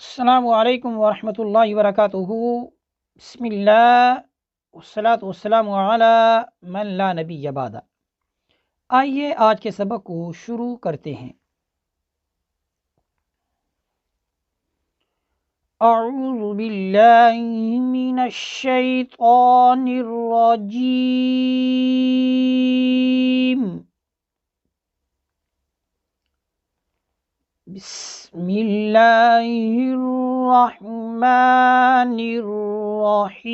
السلام علیکم ورحمۃ اللہ وبرکاتہ۔ بسم اللہ والصلاۃ والسلام علی من لا نبی بعد۔ آئیے آج کے سبق کو شروع کرتے ہیں۔ اعوذ باللہ من الشیطان الرجیم۔ بسم اللہ الرحمن الرحیم۔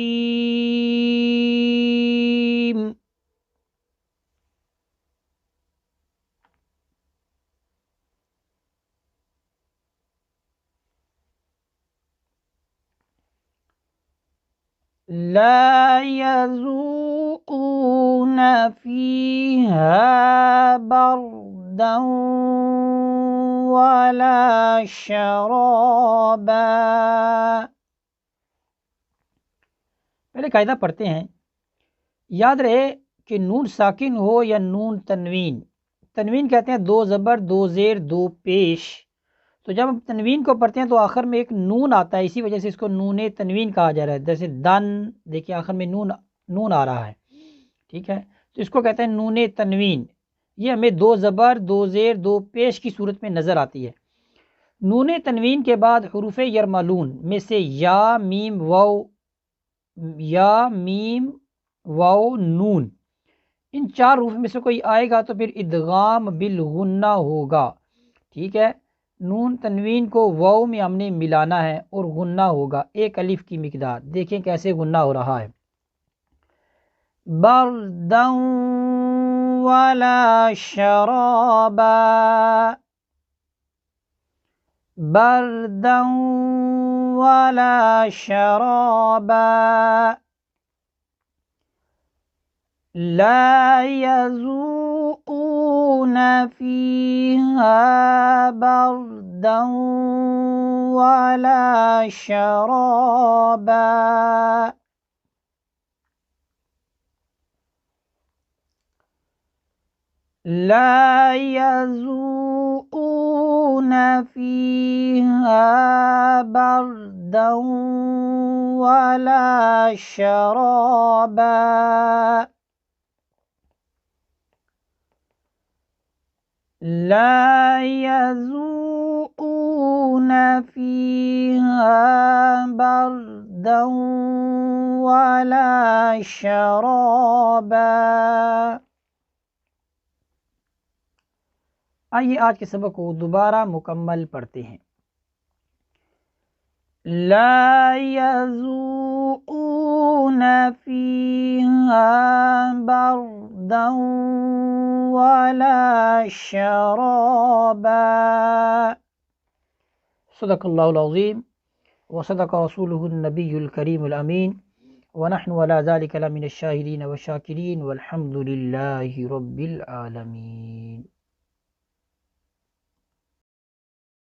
لا يذوقون فيها بردا ولا شرابا۔ پہلے قاعدہ پڑھتے ہیں۔ یاد رہے کہ نون ساکن ہو یا نون تنوین، تنوین کہتے ہیں دو زبر دو زیر دو پیش، تو جب ہم تنوین کو پڑھتے ہیں تو آخر میں ایک نون آتا ہے، اسی وجہ سے اس کو نون تنوین کہا جا رہا ہے۔ جیسے دن، دیکھیے آخر میں نون آ رہا ہے، ٹھیک ہے، تو اس کو کہتے ہیں نون تنوین۔ یہ ہمیں دو زبر دو زیر دو پیش کی صورت میں نظر آتی ہے۔ نون تنوین کے بعد حروف یرملون میں سے یا میم واو نون، ان چار حروف میں سے کوئی آئے گا تو پھر ادغام بالغنہ ہوگا، ٹھیک ہے۔ نون تنوین کو واو میں ہم نے ملانا ہے اور غنہ ہوگا ایک الف کی مقدار۔ دیکھیں کیسے غنہ ہو رہا ہے۔ بردا ولا شرابا، بردا ولا شرابا، لا يذوقون فيها بردا ولا شرابا، لا يذوقون فيها بردا ولا شرابا، لا يذوقون فيها بردا ولا شرابا۔ آئیے آج کے سبق کو دوبارہ مکمل پڑھتے ہیں۔ لا يذوقون فيها بردا ولا شرابا۔ صدق اللہ العظیم وصدق رسولہ النبی الکریم الامین، ونحن على ذلك لمن الشاہدین والشاکرین والحمد للہ رب العالمین۔